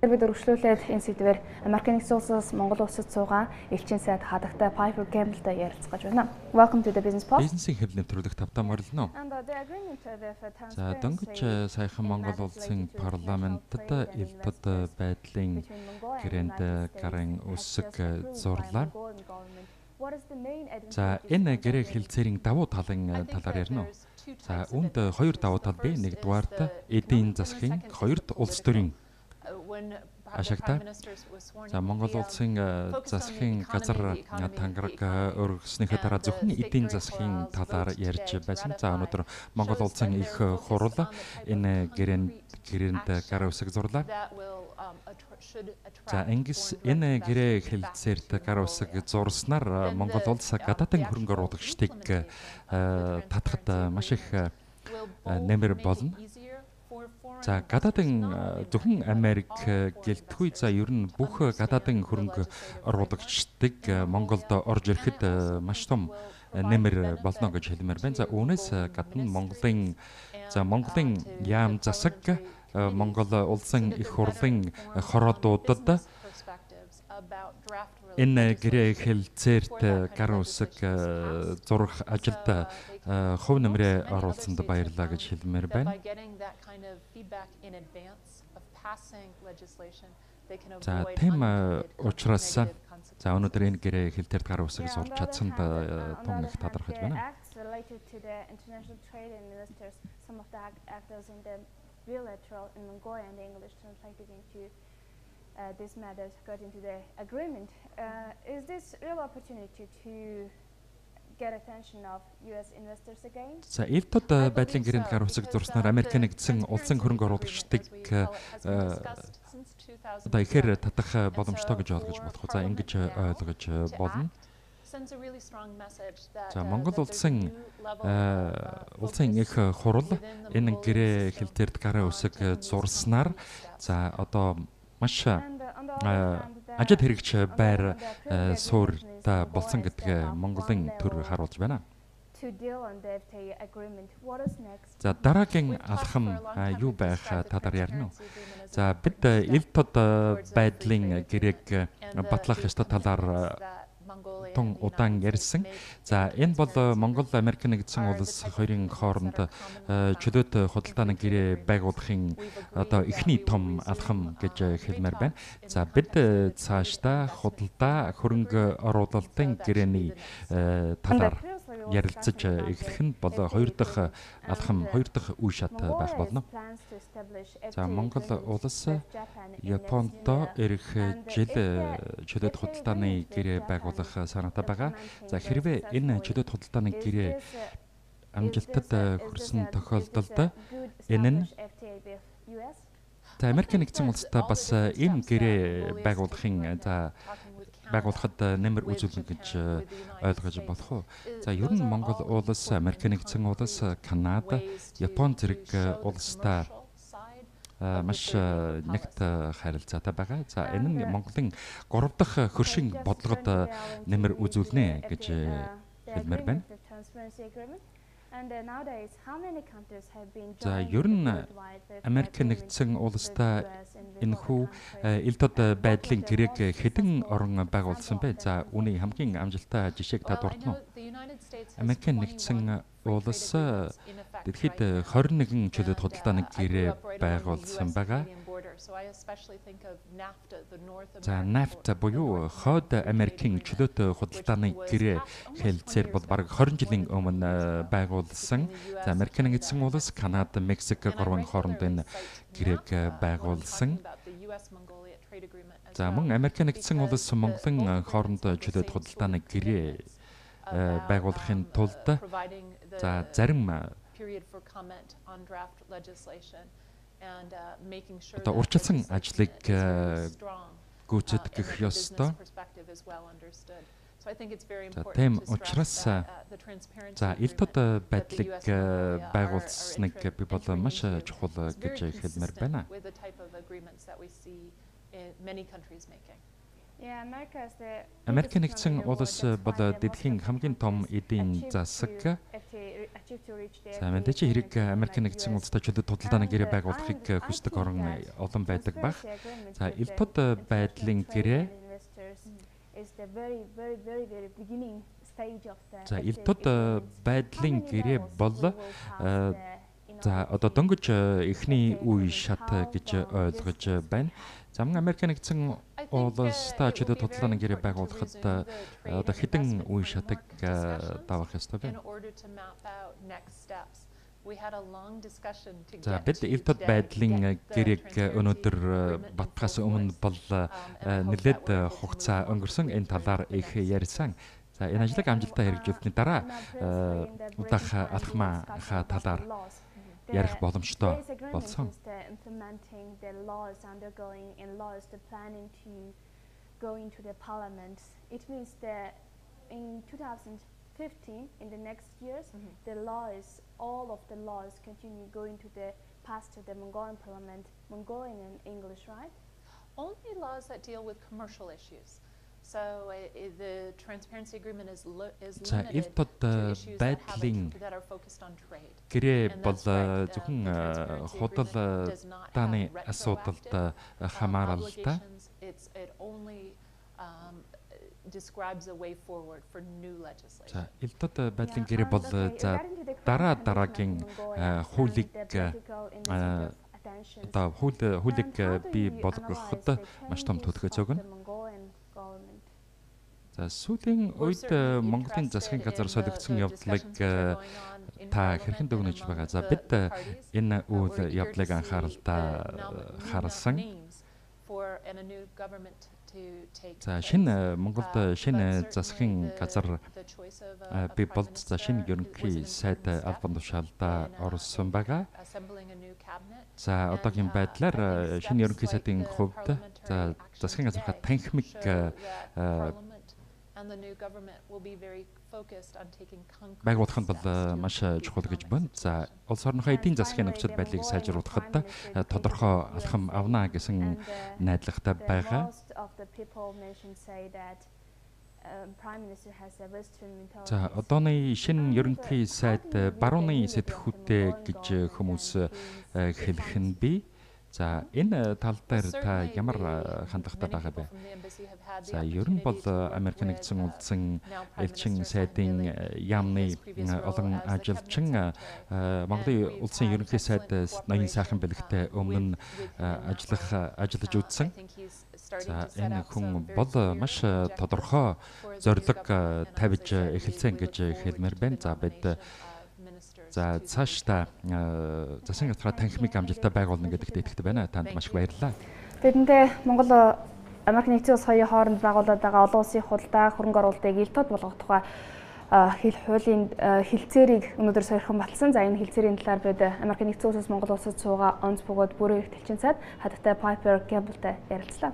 Бид өргөжлүүлээд энэ сэдвээр Америкийн нэгдсэн улсаас Монгол улсад суугаа элчин сайд хадагтай Piper Campbellтай ярилцгаж байна. Welcome to the Business Post. Бизнесийн хэв нэвтрүүлэг тавтаа морилно. За дөнгөж саяхан Монгол улсын парламентод элдод байдлын гэрээнд гарын үсэг зурлаа. За энэ гэрээ хэлцээрийн давуу талын талаар ярина. За үүнд хоёр давуу тал бий. Нэгдүгээрт эдийн засгийн, хоёрт улс төрийн ашигтай. За Монгол улсын засгийн газар тангараг өргөснийхээ дараа зөвхөн эдийн засгийн талаар ярьж байсан. За өнөөдөр Монгол улсын их хурал энэ гэрээнд гар үсэг зурлаа. За ингээс энэ гэрээ хэлцээрт гар үсэг зурснаар Монгол улс гадаадын хөрөнгө оруулагчдыг татахад маш их нэмэр болно. За гадаадын зөвхөн Америк гэлтгүй за ер нь бүх гадаадын хөрөнгө оруулагчдыг Монголд орж ирэхэд маш том нэмэр болно гэж хэлмээр байна. За үүнээс гадна Монголын яам засаг Монгол улсын их хурлын хороодуудад энэ гэрээ хэлцээрт гар үсэг зурх ажилд хувь нэмрээ оруулсанд баярлалаа гэж хэлмээр байна. За тийм учраас за өнөөдөр энэ гэрээ хэлтэрт гар үсэг зурж чадсанд тун их талархаж байна. This matters got into the agreement. Is this real opportunity to get attention of US investors again? За элдод байдлын гэрээнд гар үсэг зурснаар Америкийн нэгдсэн улсын хөрөнгө оруулагчдыг одоо ихээр татах боломжтой гэж ойлгож болох. За ингэж ойлгож болно. За Монгол улсын их хурал энэ гэрээ хэлтэрт гар үсэг зурснаар за одоо маш ажил хэрэгч байр суурьтай болсон гэдгээ Монголын төр харуулж байна. За дараагийн алхам юу байх талаар ярина уу? За бид элдод байдлын гэрээг батлах ёстой талаар тун удаан ярьсан. За энэ бол Монгол Америкийн нэгдсэн улс хоёрын хооронд чөлөөт худалдааны гэрээ байгуулахын одоо эхний том алхам гэж хэлмээр байна. За бид цаашдаа худалдаа хөрөнгө оруулалтын гэрээний талаар ярилцаж эхлэх нь бол хоёр дахь алхам, хоёр дахь үе шат байх болно. За Монгол улс Японд ирэх жил чөлөөт худалдааны гэрээ байгуулах санаатай байгаа. За хэрвээ энэ чөлөөт худалдааны гэрээ амжилтад хүрсэн тохиолдолд энэ нь Америкийн нэгдсэн улстай бас энэ гэрээ байгуулахад нэмэр үзүүлнэ гэж ойлгож болох уу? За ер нь Монгол улс, Америкийн нэгдсэн улс, Канада, Япон зэрэг улстай маш нэгт харилцаатай байгаа. За энэ нь Монголын 3 дахь хөршийн бодлогод нэмэр үзүүлнэ гэж хэлмээр байна. За ер нь Америкийн нэгдсэн улстай энэхүү элдод байдлын гэрээг хэдэн орон байгуулсан бэ? За үүний хамгийн амжилттай жишээг та дурдна уу? Америкийн нэгдсэн улс дэлхийд 21 чөлөөт худалдааны гэрээ байгуулсан байгаа. За NAFTA буюу Хойд Америкийн чөлөөт худалдааны гэрээ хэлцээр бол бараг 20 жилийн өмнө байгуулсан. За Америкийн нэгдсэн улс, Канада, Мексик гурван хооронд энэ гэрээг байгуулсан. За мөн Америкийн нэгдсэн улс Монголын хооронд чөлөөт худалдааны гэрээ байгуулахын тулд за зарим одоо урьдчилсан ажлыг гүйцэтгэх ёстой. За тийм учраас за элдод байдлыг байгуулсныг би бол маш чухал гэж хэлмээр байна. Америк нэгдсэн улс бол дэлхийн хамгийн том эдийн засаг. За мэдээж хэрэг Америк нэгдсэн улстай чөлөө судалдааны гэрээ байгуулахыг хүсдэг орн олон байдаг баг. За элд тод байдлын гэрээ За элд тод байдлын гэрээ бол за одоо дөнгөж эхний үе шат гэж ойлгож байна. За Америк нэгдсэн улстай чөлөө судалдааны гэрээ байгуулахад одоо хэдэн үе шатыг давах ёстой вэ? За бид элд тод байдлын гэрээг өнөөдөр батгахаас өмнө бол нэлээд хугацаа өнгөрсөн энэ талаар их ярьсан. За энэ ажлыг амжилттай хэрэгжүүлсэний дараа удах алхмынхаа талаар ярих боломжтой болсон. It means that in 2015, in the next years, the laws, all of the laws continue going to the past to the Mongolian parliament, Mongolian and English, right? Only laws that deal with commercial issues. So the transparency agreement is limited to issues that are focused on trade. Гэрээ бол зөвхөн худалдааны асуудалд хамааралтай. It only describes a way forward for new legislation. За элд тод байдлын гэрээ бол за дараагийн хуулийг одоо хуулийг бий болгоход маш том төлөвлөгөө өгнө. За сүүлийн үед Монголын засгийн газар солигдсон явдлыг та хэрхэн дүгнэж байгаа? За бид энэ үйл явдлыг анхааралтай харсан. За шинэ Монголд шинэ засгийн газар бий болд за шинэ ерөнхий сайд албан тушаалда орсон байгаа. За одоогийн байдлаар шинэ ерөнхий сайдын хувьд за засгийн газрынхаа танхимыг байгуулах нь бол маш чухал гэж байна. За улс орныхоо эдийн засгийн нөхцөл байдлыг сайжруулахад тодорхой алхам авна гэсэн найдвартай байгаа. За одооны шинэ ерөнхий сайд барууны сэтгхүүтэй гэж хүмүүс хэлэх нь бий. За энэ тал дээр та ямар хандлагатай байгаа бэ? За ер нь бол Америк нэгдсэн улсын элчин сайдын яамны олон ажилчин Монголын улсын ерөнхий сайд ноён сайхан бэлэгтээ өмнө ажиллаж үзсэн. За энэ хүн бол маш тодорхой зорилго тавьж эхэлсэн гэж хэлмээр байна. За бид за цаашдаа засгийн газраа танхимыг амжилттай байгуулна гэдэгт итгэдэг байна. Танд маш их баярлалаа. Тэдэнтэй Монгол Америк нэгдсэн улс хоёрын хооронд байгуулаад байгаа олон улсын худалдаа хөрөнгө оруулалтыг элд тод болгох тухай хуулийн хэлцээрийг өнөөдөр сойрхон баталсан. За энэ хэлцээрийн талаар бид Америк нэгдсэн улсаас Монгол улсад суугаа онц бөгөөд бүрэн эрхтэлчин сайд хатгатай Piper Campbellтэй ярилцлаа.